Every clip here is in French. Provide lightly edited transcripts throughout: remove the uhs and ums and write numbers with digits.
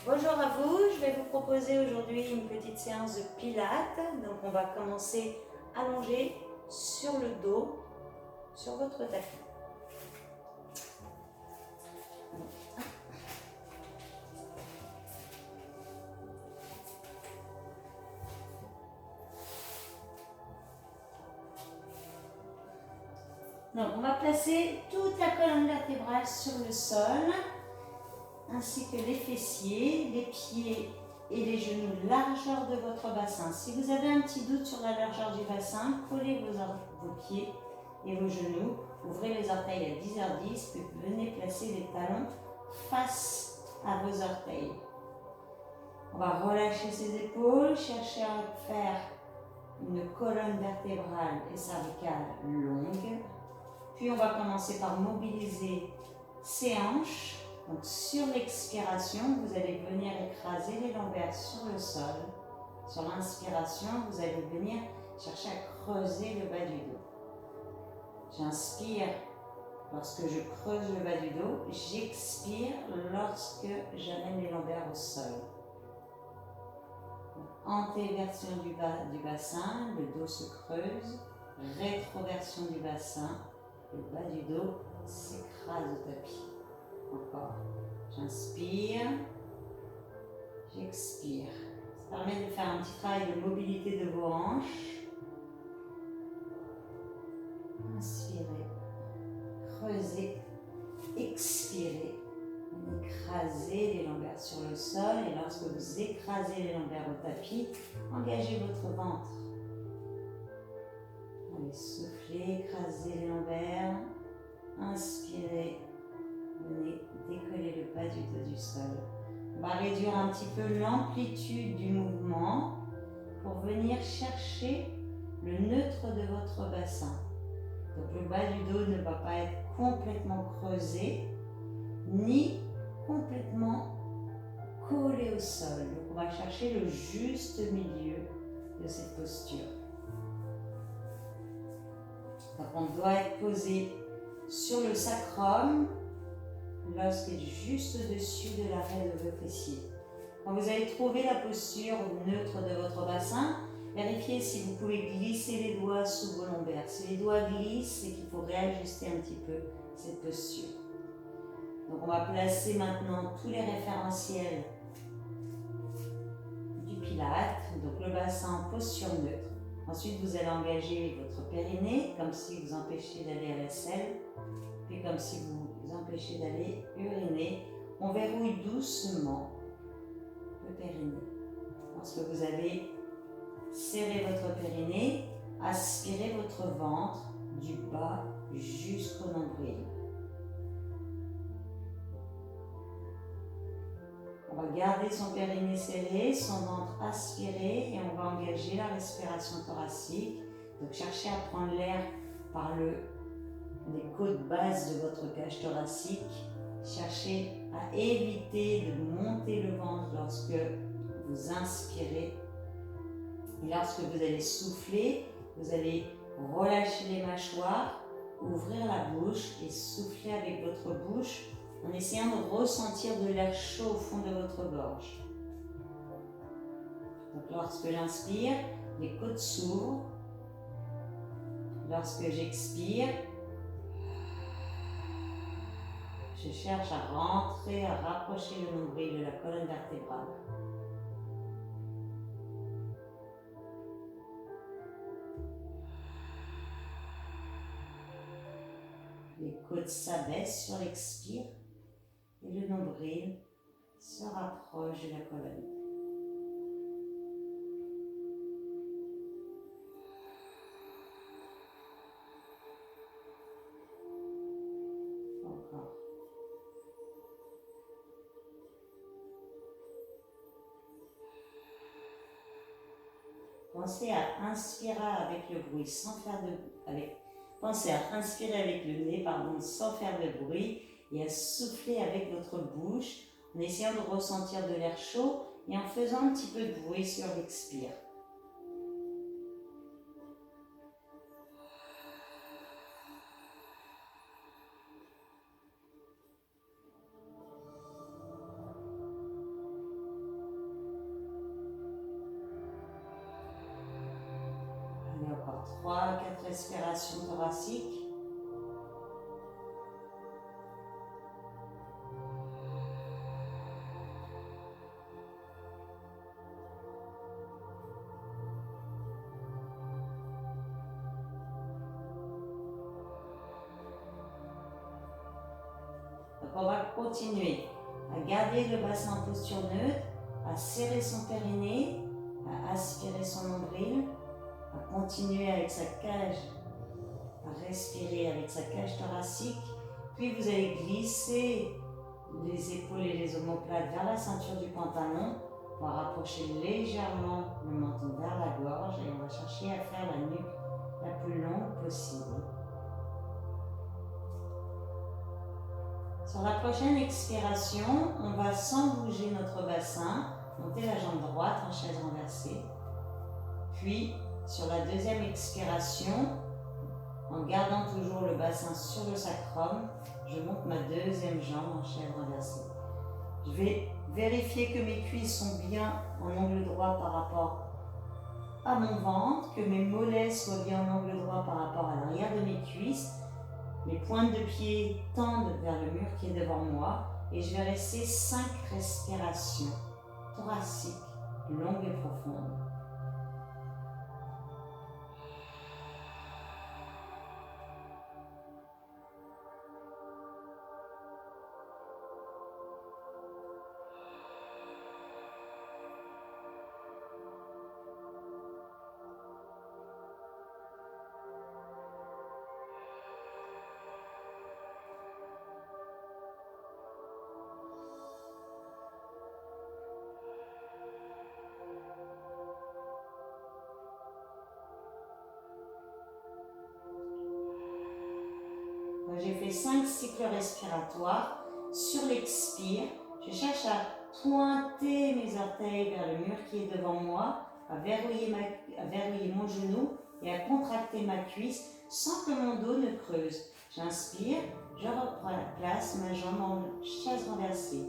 Bonjour à vous, je vais vous proposer aujourd'hui une petite séance de pilates. Donc on va commencer allongé sur le dos, sur votre tapis. Donc on va placer toute la colonne vertébrale sur le sol, ainsi que les fessiers, les pieds et les genoux, largeur de votre bassin. Si vous avez un petit doute sur la largeur du bassin, collez vos pieds et vos genoux, ouvrez les orteils à 10h10, puis venez placer les talons face à vos orteils. On va relâcher ses épaules, chercher à faire une colonne vertébrale et cervicale longue. Puis on va commencer par mobiliser ses hanches. Donc sur l'expiration, vous allez venir écraser les lombaires sur le sol. Sur l'inspiration, vous allez venir chercher à creuser le bas du dos. J'inspire lorsque je creuse le bas du dos. J'expire lorsque j'amène les lombaires au sol. Antéversion du bassin, le dos se creuse. Rétroversion du bassin, le bas du dos s'écrase au tapis. Encore. J'inspire, j'expire. Ça permet de faire un petit travail de mobilité de vos hanches. Inspirez, creusez, expirez. Écrasez les lombaires sur le sol et lorsque vous écrasez les lombaires au tapis, engagez votre ventre. Allez, soufflez, écrasez les lombaires. Inspirez. Venez décoller le bas du dos du sol. On va réduire un petit peu l'amplitude du mouvement pour venir chercher le neutre de votre bassin. Donc le bas du dos ne va pas être complètement creusé, ni complètement collé au sol. Donc on va chercher le juste milieu de cette posture. Donc on doit être posé sur le sacrum, lorsqu'il est juste au-dessus de l'arrêt de vos fessiers. Quand vous allez trouver la posture neutre de votre bassin, vérifiez si vous pouvez glisser les doigts sous vos lombaires. Si les doigts glissent, c'est qu'il faut réajuster un petit peu cette posture. Donc on va placer maintenant tous les référentiels du Pilates. Donc le bassin en posture neutre. Ensuite, vous allez engager votre périnée, comme si vous empêchiez d'aller à la selle. Puis comme si vous empêchez d'aller uriner, on verrouille doucement le périnée. Lorsque vous avez serré votre périnée, aspirez votre ventre du bas jusqu'au nombril. On va garder son périnée serré, son ventre aspiré et on va engager la respiration thoracique. Donc cherchez à prendre l'air par les côtes basses de votre cage thoracique. Cherchez à éviter de monter le ventre lorsque vous inspirez. Et lorsque vous allez souffler, vous allez relâcher les mâchoires, ouvrir la bouche et souffler avec votre bouche en essayant de ressentir de l'air chaud au fond de votre gorge. Donc lorsque j'inspire, les côtes s'ouvrent. Lorsque j'expire, je cherche à rentrer, à rapprocher le nombril de la colonne vertébrale. Les côtes s'abaissent sur l'expire et le nombril se rapproche de la colonne. Encore. Pensez à inspirer avec le bruit sans faire Pensez à inspirer avec le nez, sans faire de bruit et à souffler avec votre bouche en essayant de ressentir de l'air chaud et en faisant un petit peu de bruit sur l'expire. 3 à 4 respirations thoraciques. Donc on va continuer à garder le bassin en posture neutre, à serrer son périnée, à aspirer son nombril, à continuer avec sa cage, à respirer avec sa cage thoracique. Puis vous allez glisser les épaules et les omoplates vers la ceinture du pantalon. On va rapprocher légèrement le menton vers la gorge et on va chercher à faire la nuque la plus longue possible. Sur la prochaine expiration, on va sans bouger notre bassin, monter la jambe droite en chaise renversée. Puis, sur la deuxième expiration, en gardant toujours le bassin sur le sacrum, je monte ma deuxième jambe en chaise renversée. Je vais vérifier que mes cuisses sont bien en angle droit par rapport à mon ventre, que mes mollets soient bien en angle droit par rapport à l'arrière de mes cuisses. Mes pointes de pied tendent vers le mur qui est devant moi et je vais rester 5 respirations thoraciques longues et profondes. J'ai fait 5 cycles respiratoires. Sur l'expire, je cherche à pointer mes orteils vers le mur qui est devant moi, à verrouiller mon genou et à contracter ma cuisse sans que mon dos ne creuse. J'inspire, je replace ma jambe en chaise renversée.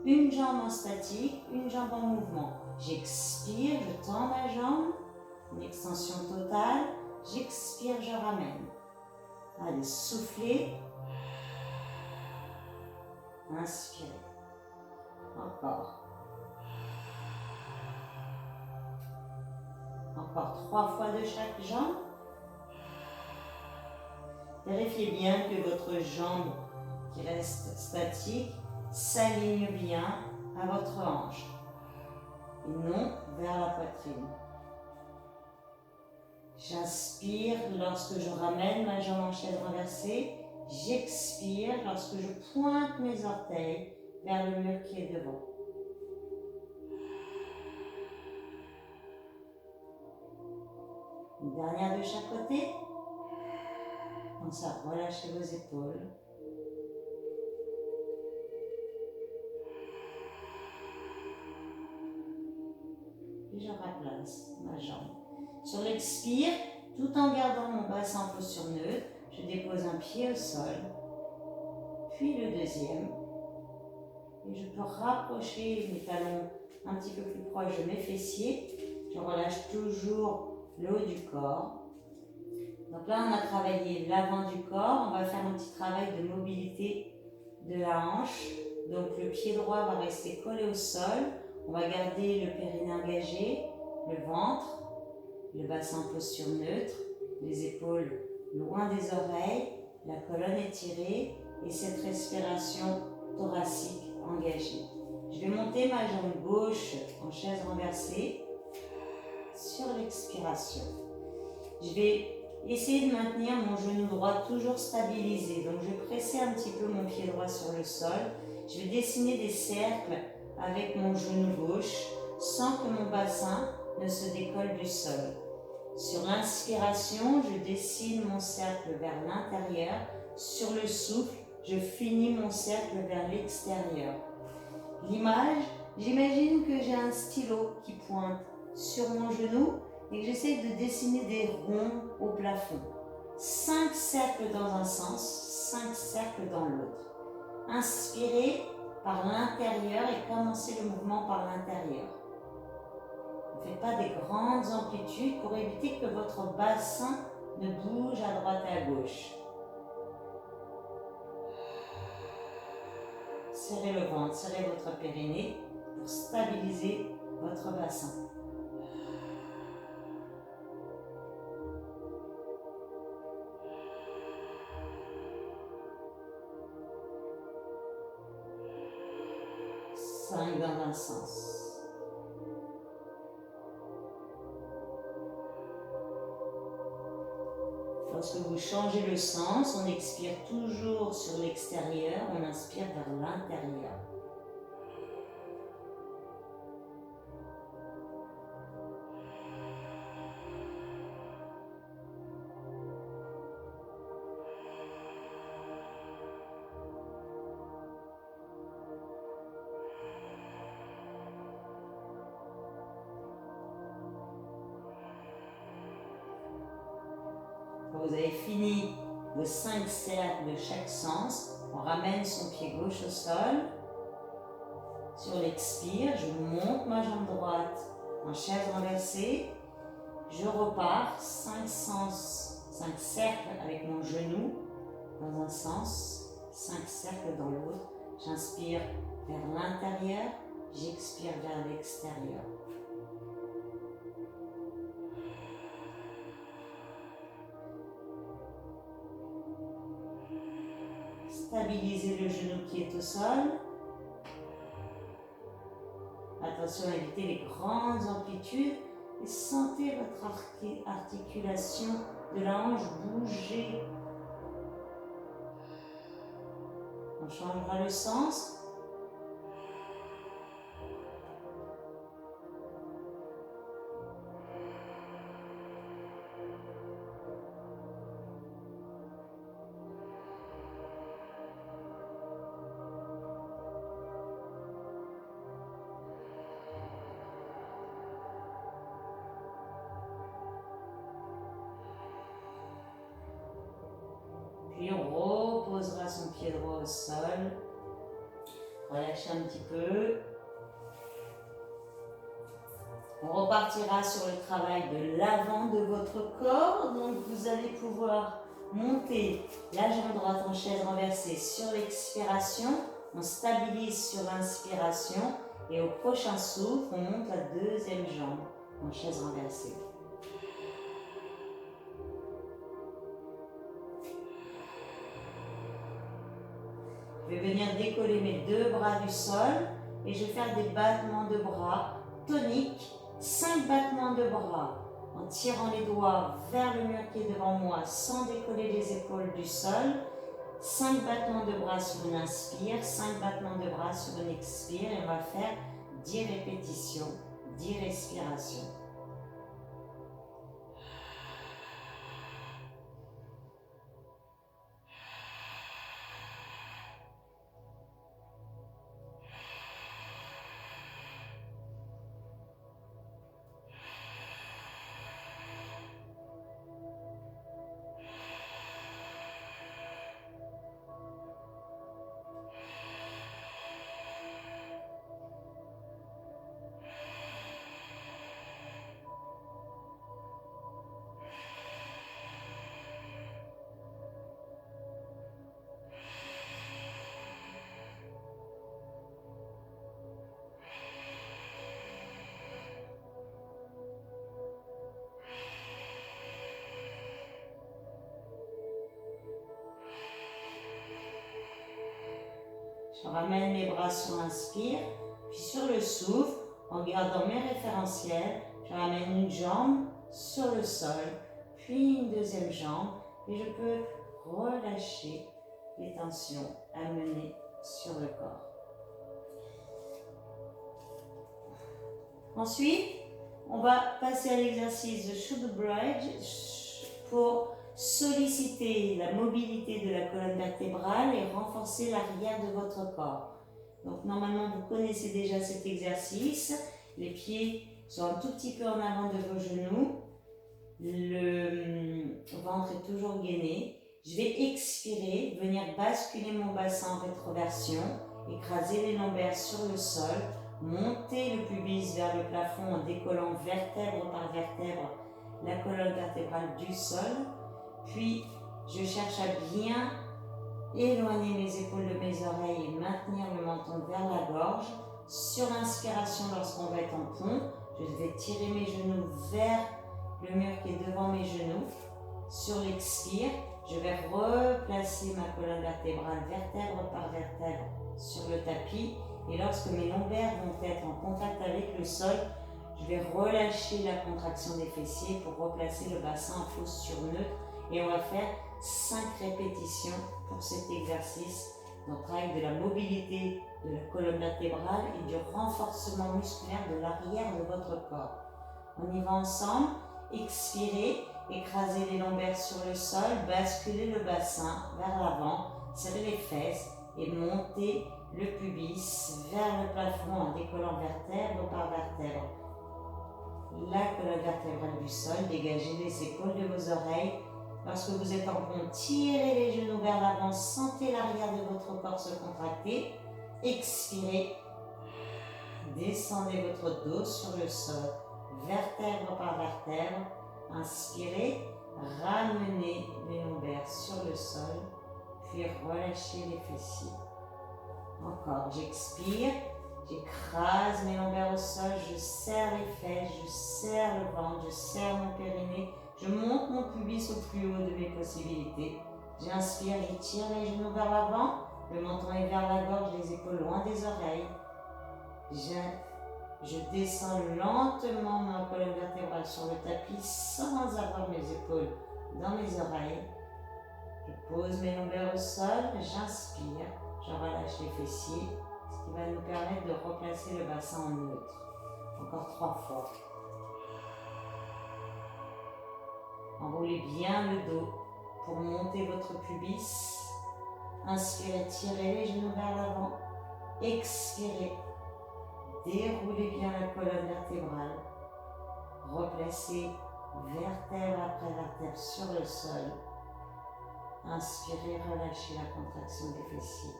Une jambe en statique, une jambe en mouvement. J'expire, je tends ma jambe, une extension totale. J'expire, je ramène. Allez, soufflez. Inspirez. Encore. Encore 3 fois de chaque jambe. Vérifiez bien que votre jambe qui reste statique s'aligne bien à votre hanche et non vers la poitrine. J'inspire lorsque je ramène ma jambe en chaise renversée. J'expire lorsque je pointe mes orteils vers le mur qui est devant. Une dernière de chaque côté. Pensez à relâcher vos épaules. Et je replace ma jambe. Sur l'expire, tout en gardant mon bassin en posture neutre, je dépose un pied au sol, puis le deuxième. Et je peux rapprocher mes talons un petit peu plus proches de mes fessiers. Je relâche toujours le haut du corps. Donc là, on a travaillé l'avant du corps. On va faire un petit travail de mobilité de la hanche. Donc le pied droit va rester collé au sol. On va garder le périnée engagé, le ventre, le bassin en posture neutre, les épaules loin des oreilles, la colonne étirée et cette respiration thoracique engagée. Je vais monter ma jambe gauche en chaise renversée sur l'expiration. Je vais essayer de maintenir mon genou droit toujours stabilisé. Donc je vais presser un petit peu mon pied droit sur le sol. Je vais dessiner des cercles avec mon genou gauche sans que mon bassin ne se décolle du sol. Sur l'inspiration, je dessine mon cercle vers l'intérieur. Sur le souffle, je finis mon cercle vers l'extérieur. L'image, j'imagine que j'ai un stylo qui pointe sur mon genou et que j'essaie de dessiner des ronds au plafond. 5 cercles dans un sens, 5 cercles dans l'autre. Inspirez par l'intérieur et commencez le mouvement par l'intérieur. Ne faites pas des grandes amplitudes pour éviter que votre bassin ne bouge à droite et à gauche. Serrez le ventre, serrez votre périnée pour stabiliser votre bassin. Cinq dans un sens. Lorsque vous changez le sens, on expire toujours sur l'extérieur, on inspire vers l'intérieur. Quand vous avez fini vos 5 cercles de chaque sens, on ramène son pied gauche au sol. Sur l'expire, je monte ma jambe droite en chaise renversée. Je repars 5 cercles avec mon genou dans un sens, 5 cercles dans l'autre. J'inspire vers l'intérieur, j'expire vers l'extérieur. Stabilisez le genou qui est au sol. Attention à éviter les grandes amplitudes et sentez votre articulation de la hanche bouger. On changera le sens. Puis on reposera son pied droit au sol. Relâchez un petit peu. On repartira sur le travail de l'avant de votre corps. Donc vous allez pouvoir monter la jambe droite en chaise renversée sur l'expiration. On stabilise sur l'inspiration. Et au prochain souffle, on monte la deuxième jambe en chaise renversée. Je vais venir décoller mes deux bras du sol et je vais faire des battements de bras toniques, 5 battements de bras en tirant les doigts vers le mur qui est devant moi sans décoller les épaules du sol. 5 battements de bras sur une inspire, 5 battements de bras sur une expire et on va faire 10 répétitions, 10 respirations. Je ramène mes bras sur l'inspire, puis sur le souffle, en gardant mes référentiels, je ramène une jambe sur le sol, puis une deuxième jambe, et je peux relâcher les tensions amenées sur le corps. Ensuite, on va passer à l'exercice de shoulder bridge pour solliciter la mobilité de la colonne vertébrale et renforcer l'arrière de votre corps. Donc normalement vous connaissez déjà cet exercice. Les pieds sont un tout petit peu en avant de vos genoux. Le ventre est toujours gainé. Je vais expirer, venir basculer mon bassin en rétroversion, écraser les lombaires sur le sol monter le pubis vers le plafond en décollant vertèbre par vertèbre la colonne vertébrale du sol. Puis, je cherche à bien éloigner mes épaules de mes oreilles et maintenir le menton vers la gorge. Sur l'inspiration, lorsqu'on va être en pont, je vais tirer mes genoux vers le mur qui est devant mes genoux. Sur l'expire, je vais replacer ma colonne vertébrale vertèbre par vertèbre sur le tapis. Et lorsque mes lombaires vont être en contact avec le sol, je vais relâcher la contraction des fessiers pour replacer le bassin en posture neutre. Et on va faire 5 répétitions pour cet exercice. Donc, travail de la mobilité de la colonne vertébrale et du renforcement musculaire de l'arrière de votre corps. On y va ensemble. Expirez, écrasez les lombaires sur le sol, basculez le bassin vers l'avant, serrez les fesses et montez le pubis vers le plafond en décollant vertèbre par vertèbre. La colonne vertébrale du sol, dégagez les épaules de vos oreilles. Lorsque vous êtes en pont, tirez les genoux vers l'avant, sentez l'arrière de votre corps se contracter. Expirez, descendez votre dos sur le sol, vertèbre par vertèbre. Inspirez, ramenez les lombaires sur le sol, puis relâchez les fessiers. Encore, j'expire, j'écrase mes lombaires au sol, je serre les fesses, je serre le ventre, je serre mon périnée, je monte mon pubis au plus haut de mes possibilités. J'inspire, je tire les genoux vers l'avant, le menton est vers la gorge, les épaules loin des oreilles. Je descends lentement ma colonne vertébrale sur le tapis sans avoir mes épaules dans mes oreilles. Je pose mes lombaires au sol, j'inspire, je relâche les fessiers, ce qui va nous permettre de replacer le bassin en neutre. Encore 3 fois. Enroulez bien le dos pour monter votre pubis. Inspirez, tirez les genoux vers l'avant. Expirez. Déroulez bien la colonne vertébrale. Replacez vertèbre après vertèbre sur le sol. Inspirez, relâchez la contraction des fessiers.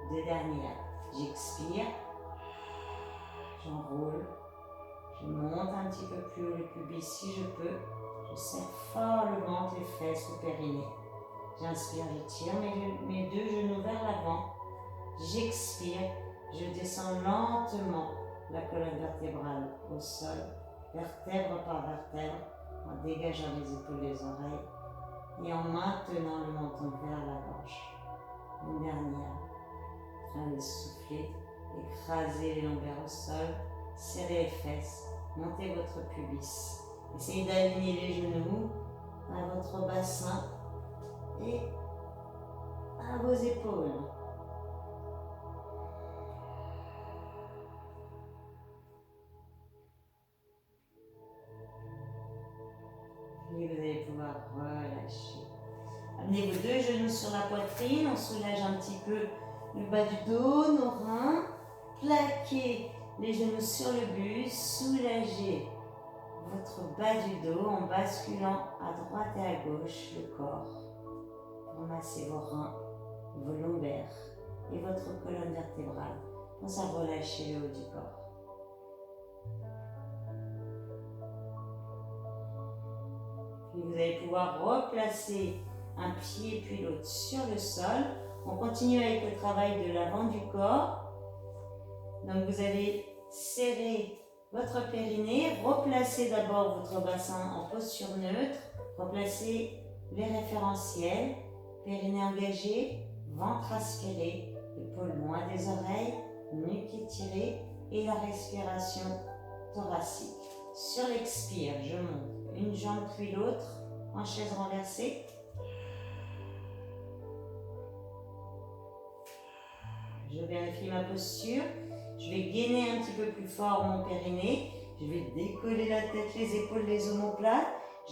2 dernières. J'expire. J'enroule. Je monte un petit peu plus haut le pubis si je peux. Je serre fort le ventre, les fesses, le périnée. J'inspire, je tire mes 2 genoux vers l'avant. J'expire. Je descends lentement la colonne vertébrale au sol, vertèbre par vertèbre, en dégageant les épaules des oreilles et en maintenant le menton vers la gorge. Une dernière. Allez souffler, écrasez les lombaires au sol, serrez les fesses, montez votre pubis. Essayez d'aligner les genoux à votre bassin et à vos épaules. Et vous allez pouvoir relâcher. Amenez vos 2 genoux sur la poitrine, on soulage un petit peu le bas du dos, nos reins. Plaquez les genoux sur le buste, soulagez votre bas du dos en basculant à droite et à gauche le corps. Ramassez vos reins, vos lombaires et votre colonne vertébrale. Pensez à relâcher le haut du corps. Puis vous allez pouvoir replacer un pied puis l'autre sur le sol. On continue avec le travail de l'avant du corps. Donc vous allez serrer votre périnée, replacez d'abord votre bassin en posture neutre, replacez les référentiels, périnée engagé, ventre aspiré, épaules loin des oreilles, nuque étirée et la respiration thoracique. Sur l'expire, je monte une jambe puis l'autre en chaise renversée. Je vérifie ma posture. Je vais gainer un petit peu plus fort mon périnée. Je vais décoller la tête, les épaules, les omoplates.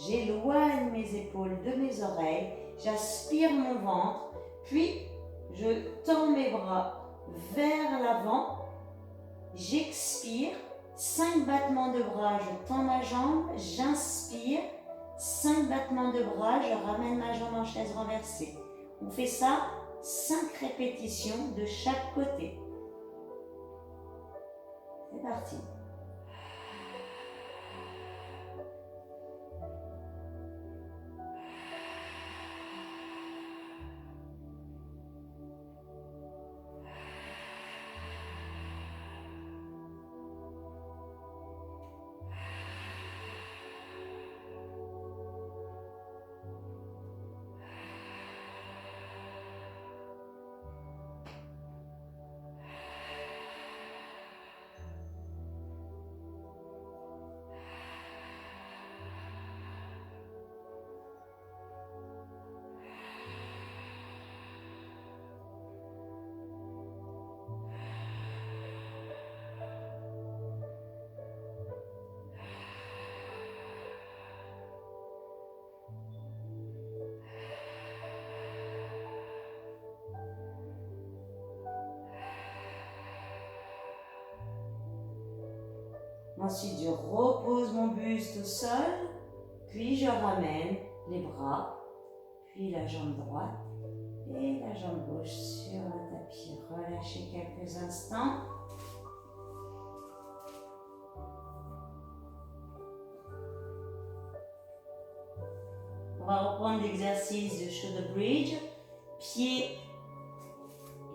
J'éloigne mes épaules de mes oreilles. J'aspire mon ventre. Puis, je tends mes bras vers l'avant. J'expire. 5 battements de bras. Je tends ma jambe. J'inspire. 5 battements de bras. Je ramène ma jambe en chaise renversée. On fait ça 5 répétitions de chaque côté. parti. Ensuite, je repose mon buste au sol, puis je ramène les bras, puis la jambe droite et la jambe gauche sur le tapis. Relâchez quelques instants. On va reprendre l'exercice de shoulder bridge. Pieds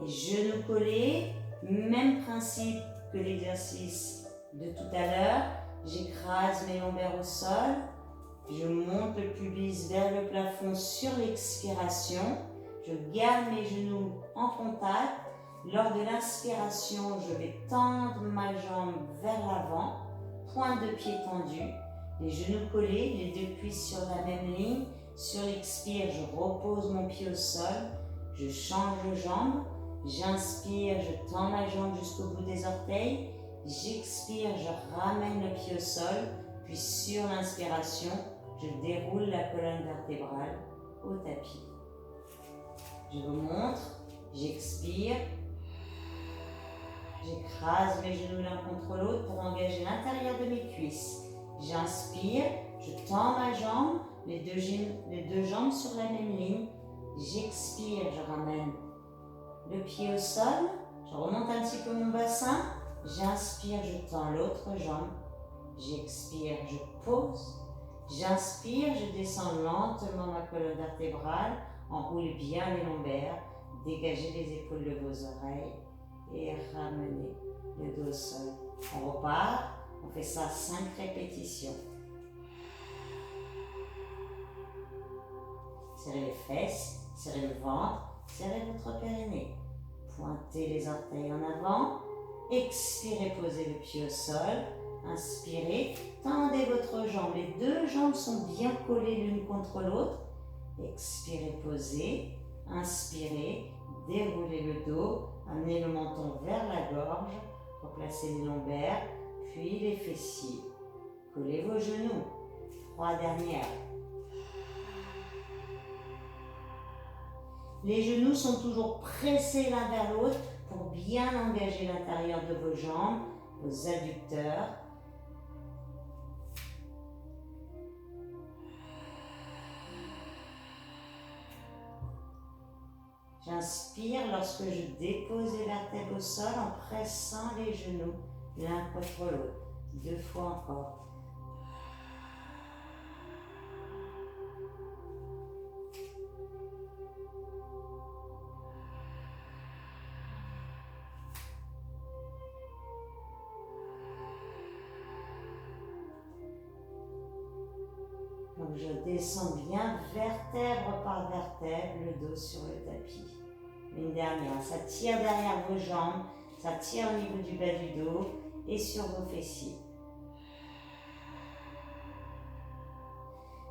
et genoux collés. Même principe que l'exercice de tout à l'heure. J'écrase mes lombaires au sol. Je monte le pubis vers le plafond sur l'expiration. Je garde mes genoux en contact. Lors de l'inspiration, je vais tendre ma jambe vers l'avant. Pointe de pied tendue. Les genoux collés, les deux cuisses sur la même ligne. Sur l'expire, je repose mon pied au sol. Je change de jambe. J'inspire, je tends ma jambe jusqu'au bout des orteils. J'expire, je ramène le pied au sol. Puis sur l'inspiration, je déroule la colonne vertébrale au tapis. Je vous montre. J'expire. J'écrase mes genoux l'un contre l'autre pour engager l'intérieur de mes cuisses. J'inspire, je tends ma jambe, les deux jambes sur la même ligne. J'expire, je ramène le pied au sol. Je remonte un petit peu mon bassin. J'inspire, je tends l'autre jambe. J'expire, je pose. J'inspire, je descends lentement ma colonne vertébrale. Enroule bien les lombaires. Dégagez les épaules de vos oreilles. Et ramenez le dos au sol. On repart. On fait ça 5 répétitions. Serrez les fesses, serrez le ventre, serrez votre périnée. Pointez les orteils en avant. Expirez, posez le pied au sol. Inspirez, tendez votre jambe. Les deux jambes sont bien collées l'une contre l'autre. Expirez, posez. Inspirez, déroulez le dos. Amenez le menton vers la gorge. Replacez les lombaires, puis les fessiers. Collez vos genoux. 3 dernières. Les genoux sont toujours pressés l'un vers l'autre pour bien engager l'intérieur de vos jambes, vos adducteurs. J'inspire lorsque je dépose les vertèbres au sol en pressant les genoux l'un contre l'autre. 2 fois encore. Donc je descends bien vertèbre par vertèbre, le dos sur le tapis. Une dernière, ça tire derrière vos jambes, ça tire au niveau du bas du dos et sur vos fessiers.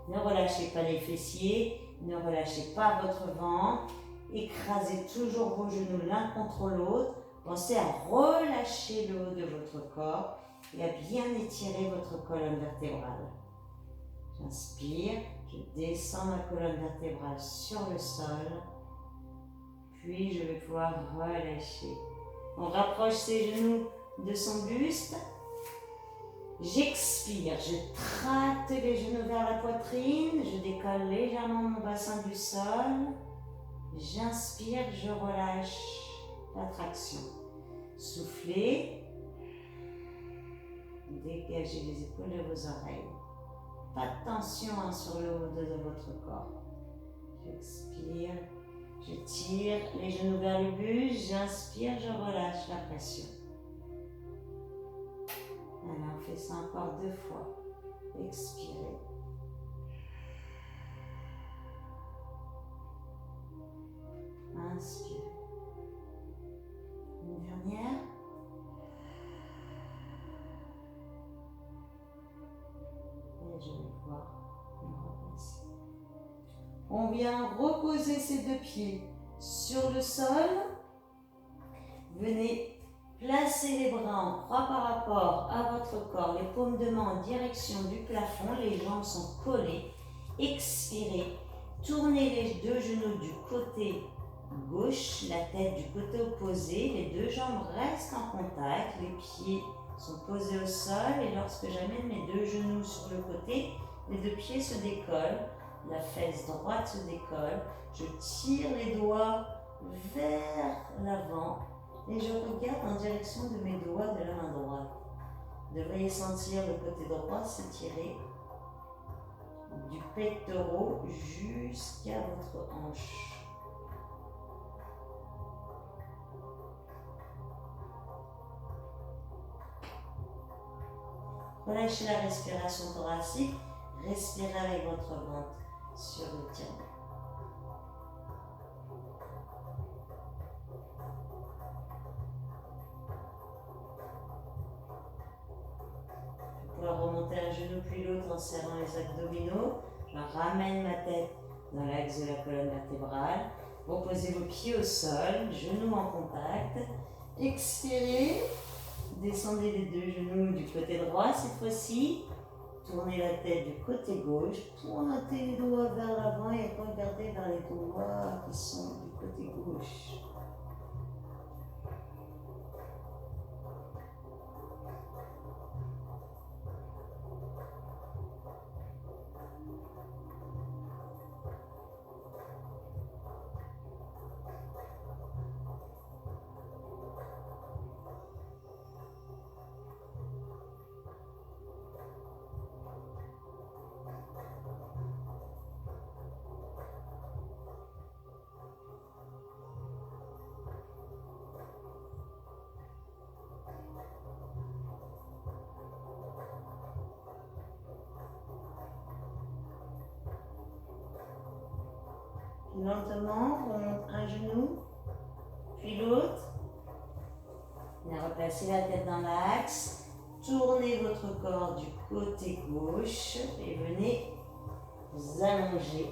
Ne relâchez pas les fessiers, ne relâchez pas votre ventre, écrasez toujours vos genoux l'un contre l'autre. Pensez à relâcher le haut de votre corps et à bien étirer votre colonne vertébrale. J'inspire, je descends ma colonne vertébrale sur le sol, puis je vais pouvoir relâcher. On rapproche ses genoux de son buste. J'expire, je tracte les genoux vers la poitrine, je décolle légèrement mon bassin du sol. J'inspire, je relâche la traction. Soufflez. dégagez les épaules de vos oreilles. Pas de tension hein, sur le haut de votre corps. J'expire, je tire les genoux vers le buste, j'inspire, je relâche la pression. Allez, on fait ça encore 2 fois. Expirez. Inspire. Une dernière. Et je vais voir me replacer. On vient reposer ses 2 pieds sur le sol. Venez placer les bras en croix par rapport à votre corps, les paumes de main en direction du plafond, les jambes sont collées. Expirez, tournez les 2 genoux du côté gauche, la tête du côté opposé, les 2 jambes restent en contact, les pieds sont posés au sol et lorsque j'amène mes 2 genoux sur le côté, les 2 pieds se décollent, la fesse droite se décolle, je tire les doigts vers l'avant et je regarde en direction de mes doigts de la main droite. Vous devriez sentir le côté droit s'étirer du pectoral jusqu'à votre hanche. Relâchez la respiration thoracique, respirez avec votre ventre sur le tirement. Je vais remonter un genou puis l'autre en serrant les abdominaux. Je ramène ma tête dans l'axe de la colonne vertébrale. Reposez vos pieds au sol, genoux en contact. Expirez. Descendez les 2 genoux du côté droit cette fois-ci. Tournez la tête du côté gauche. Pointez les doigts vers l'avant et regardez vers les doigts qui sont du côté gauche. Lentement, on remonte un genou, puis l'autre. Replacez la tête dans l'axe. Tournez votre corps du côté gauche et venez vous allonger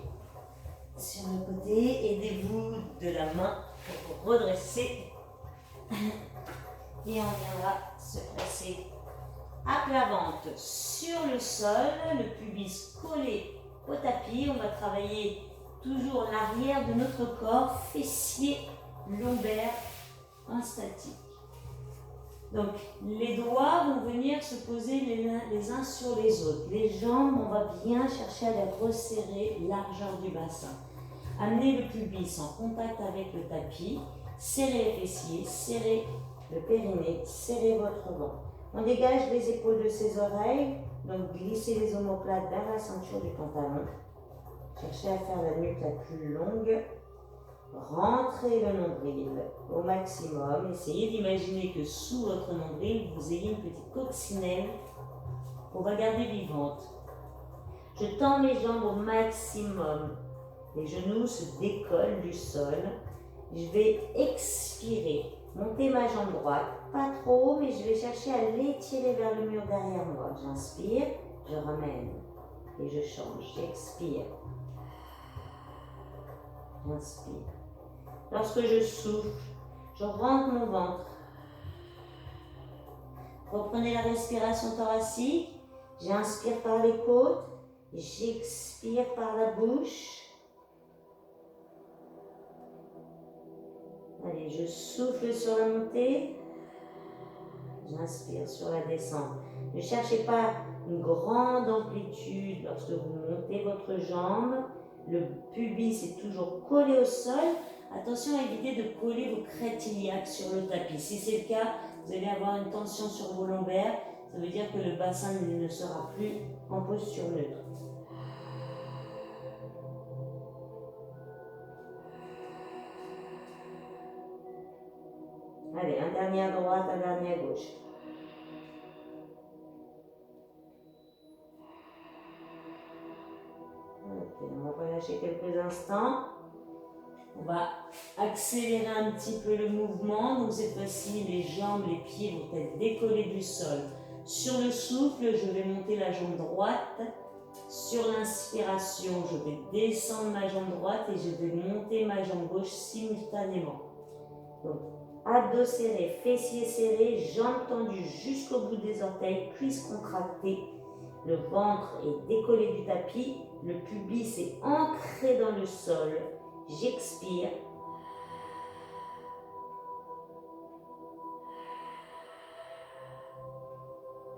sur le côté. Aidez-vous de la main pour vous redresser. Et on viendra se placer à plat ventre sur le sol, le pubis collé au tapis. On va travailler toujours l'arrière de notre corps, fessier, lombaire, en statique. Donc, les doigts vont venir se poser les uns sur les autres. Les jambes, on va bien chercher à les resserrer, largeur du bassin. Amenez le pubis en contact avec le tapis. Serrez les fessiers, serrez le périnée, serrez votre ventre. On dégage les épaules de ses oreilles. Donc, glissez les omoplates vers la ceinture du pantalon. Cherchez à faire la nuque la plus longue. Rentrez le nombril au maximum. Essayez d'imaginer que sous votre nombril, vous ayez une petite coccinelle qu'on va garder vivante. Je tends mes jambes au maximum. Les genoux se décollent du sol. Je vais expirer. Monter ma jambe droite. Pas trop, mais je vais chercher à l'étirer vers le mur derrière moi. J'inspire, je ramène et je change. J'expire. J'inspire. Lorsque je souffle, je rentre mon ventre. Reprenez la respiration thoracique. J'inspire par les côtes. J'expire par la bouche. Allez, je souffle sur la montée. J'inspire sur la descente. Ne cherchez pas une grande amplitude lorsque vous montez votre jambe. Le pubis est toujours collé au sol. Attention à éviter de coller vos crêtes iliaques sur le tapis. Si c'est le cas, vous allez avoir une tension sur vos lombaires. Ça veut dire que le bassin ne sera plus en posture neutre. Allez, un dernier à droite, un dernier à gauche. Ok, on va relâcher quelques instants. On va accélérer un petit peu le mouvement. Donc cette fois-ci, les jambes, les pieds vont être décollés du sol. Sur le souffle, je vais monter la jambe droite. Sur l'inspiration, je vais descendre ma jambe droite et je vais monter ma jambe gauche simultanément. Donc, abdos serrés, fessiers serrés, jambes tendues jusqu'au bout des orteils, cuisses contractées. Le ventre est décollé du tapis, le pubis est ancré dans le sol. J'expire.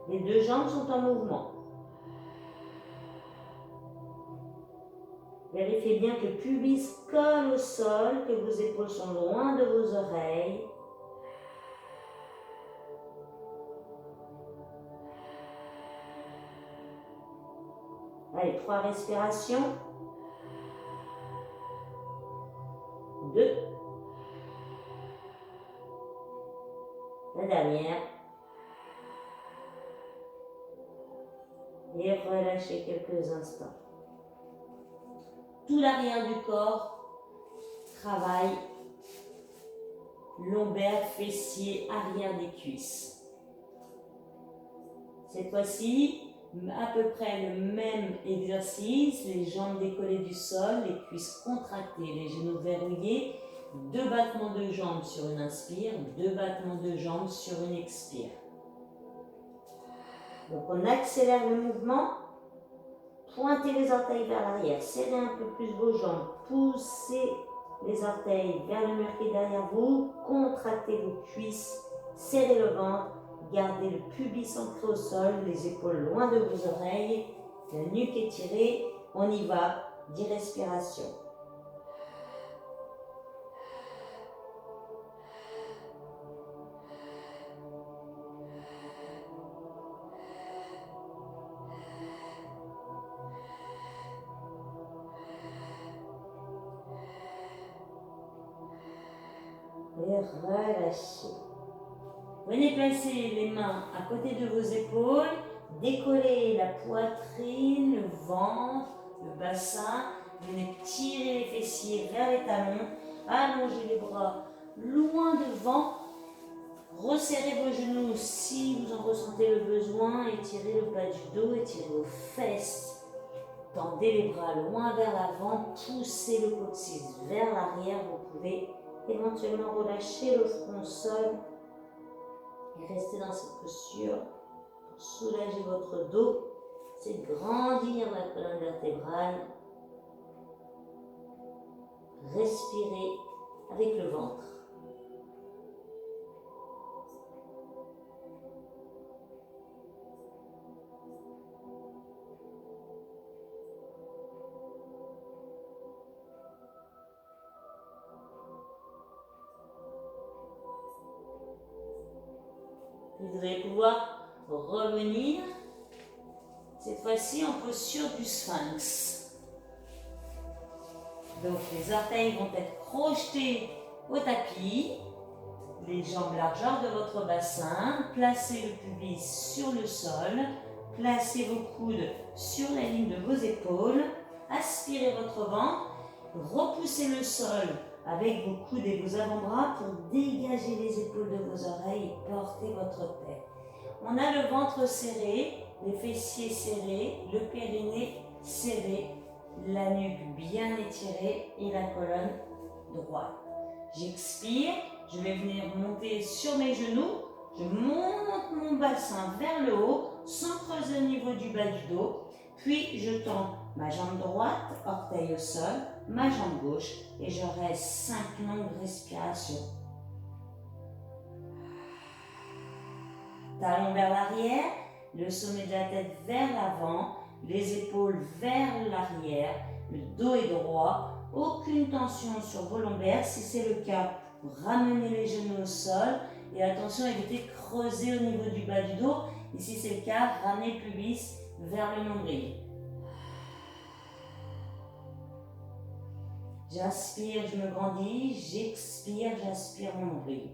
Les deux jambes sont en mouvement. Vérifiez bien que le pubis colle au sol, que vos épaules sont loin de vos oreilles. Allez, 3 respirations. 2. La dernière. Et relâchez quelques instants. Tout l'arrière du corps travaille. Lombaire, fessier, arrière des cuisses. Cette fois-ci, à peu près le même exercice, les jambes décollées du sol, les cuisses contractées, les genoux verrouillés, 2 battements de jambes sur une inspire, 2 battements de jambes sur une expire. Donc on accélère le mouvement, pointez les orteils vers l'arrière, serrez un peu plus vos jambes, poussez les orteils vers le mur qui est derrière vous, contractez vos cuisses, serrez le ventre, gardez le pubis ancré au sol, les épaules loin de vos oreilles, la nuque étirée. On y va, 10 respirations. Et relâchez. Venez placer les mains à côté de vos épaules, décollez la poitrine, le ventre, le bassin. Venez tirer les fessiers vers les talons, allongez les bras loin devant, resserrez vos genoux si vous en ressentez le besoin, étirez le bas du dos, étirez vos fesses, tendez les bras loin vers l'avant, poussez le coccyx vers l'arrière. Vous pouvez éventuellement relâcher le front au sol et rester dans cette posture pour soulager votre dos, c'est de grandir la colonne vertébrale. Respirez avec le ventre. Vous allez pouvoir revenir, cette fois-ci en posture du sphinx. Donc les orteils vont être projetés au tapis, les jambes largeur de votre bassin, placez le pubis sur le sol, placez vos coudes sur la ligne de vos épaules, aspirez votre ventre, repoussez le sol avec vos coudes et vos avant-bras pour dégager les épaules de vos oreilles et porter votre tête. On a le ventre serré, les fessiers serrés, le périnée serré, la nuque bien étirée et la colonne droite. J'expire, je vais venir monter sur mes genoux, je monte mon bassin vers le haut, sans creuser au niveau du bas du dos, puis je tends ma jambe droite, orteil au sol, ma jambe gauche et je reste 5 longues respirations. Talon vers l'arrière, le sommet de la tête vers l'avant, les épaules vers l'arrière, le dos est droit, aucune tension sur vos lombaires. Si c'est le cas, ramenez les genoux au sol Et attention, évitez de creuser au niveau du bas du dos. Et si c'est le cas, ramenez le pubis vers le nombril. J'inspire, je me grandis. J'expire, j'aspire mon nombril.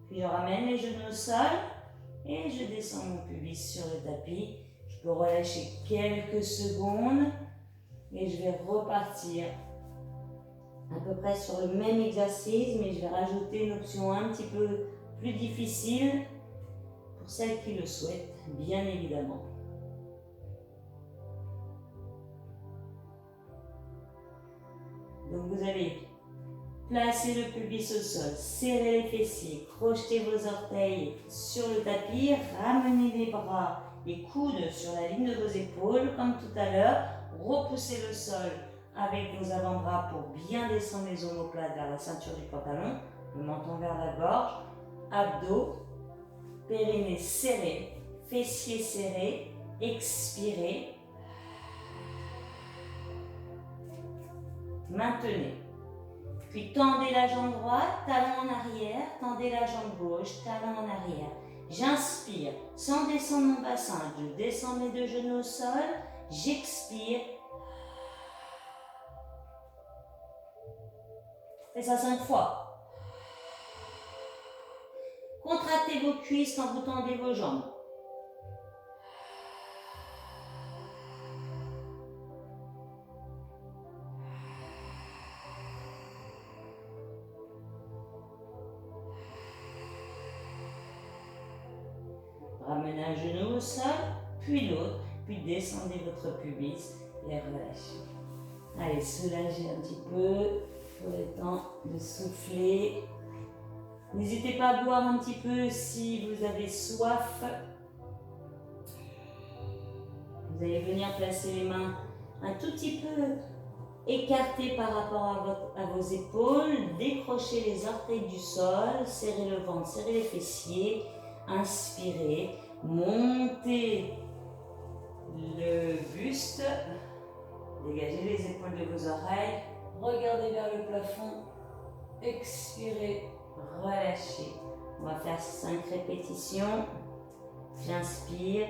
Puis je ramène les genoux au sol et je descends mon pubis sur le tapis. Je peux relâcher quelques secondes et je vais repartir à peu près sur le même exercice, mais je vais rajouter une option un petit peu plus difficile pour celles qui le souhaitent, bien évidemment. Donc vous allez placer le pubis au sol, serrer les fessiers, crochetez vos orteils sur le tapis, ramenez les bras, les coudes sur la ligne de vos épaules, comme tout à l'heure, repoussez le sol avec vos avant-bras pour bien descendre les omoplates vers la ceinture du pantalon, le menton vers la gorge, abdos, périnée serré, fessiers serrés, expirez, maintenez. Puis tendez la jambe droite, talon en arrière, tendez la jambe gauche, talon en arrière. J'inspire, sans descendre mon bassin, je descends mes deux genoux au sol, j'expire. Faites ça 5 fois. Contractez vos cuisses quand vous tendez vos jambes. Ramenez un genou au sol, puis l'autre, puis descendez votre pubis et relâchez. Allez, soulagez un petit peu, prenez le temps de souffler. N'hésitez pas à boire un petit peu si vous avez soif. Vous allez venir placer les mains un tout petit peu écartées par rapport à vos épaules. Décrochez les orteils du sol, serrez le ventre, serrez les fessiers. Inspirez, montez le buste, dégagez les épaules de vos oreilles, regardez vers le plafond, expirez, relâchez. On va faire 5 répétitions. J'inspire,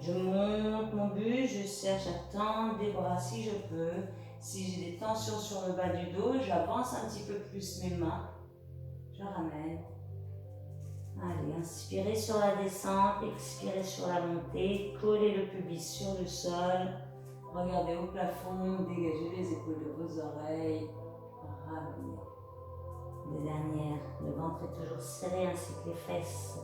je monte mon buste, je cherche à tendre les bras si je peux. Si j'ai des tensions sur le bas du dos, j'avance un petit peu plus mes mains, je ramène. Allez, inspirez sur la descente, expirez sur la montée, collez le pubis sur le sol, regardez au plafond, dégagez les épaules de vos oreilles, ramenez. Les dernières, le ventre est toujours serré ainsi que les fesses.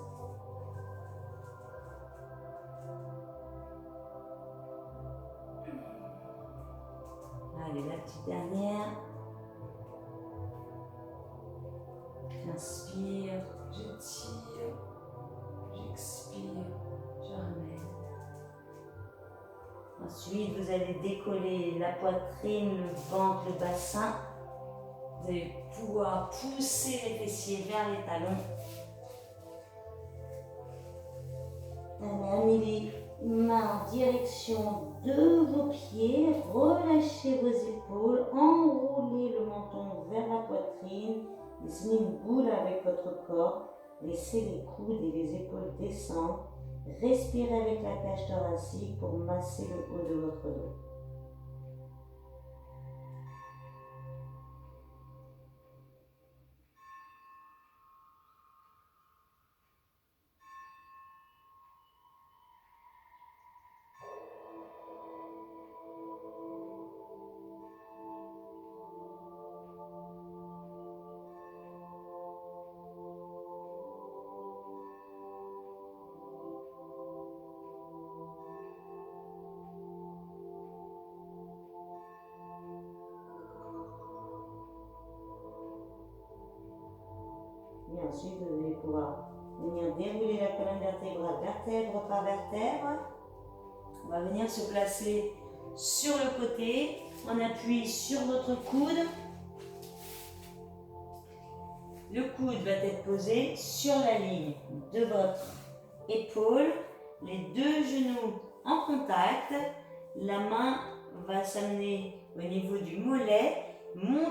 Allez, la petite dernière. J'inspire, je tire, j'expire, je ramène. Ensuite, vous allez décoller la poitrine, le ventre, le bassin. Vous allez pouvoir pousser les fessiers vers les talons. Amenez les mains en direction de vos pieds. Relâchez vos épaules. Enroulez le menton vers la poitrine. Dessinez une boule avec votre corps. Laissez les coudes et les épaules descendre. Respirez avec la cage thoracique pour masser le haut de votre dos. Et ensuite, vous allez pouvoir venir dérouler la colonne vertébrale, vertèbre par vertèbre. On va venir se placer sur le côté. On appuie sur votre coude. Le coude va être posé sur la ligne de votre épaule. Les deux genoux en contact. La main va s'amener au niveau du mollet, monte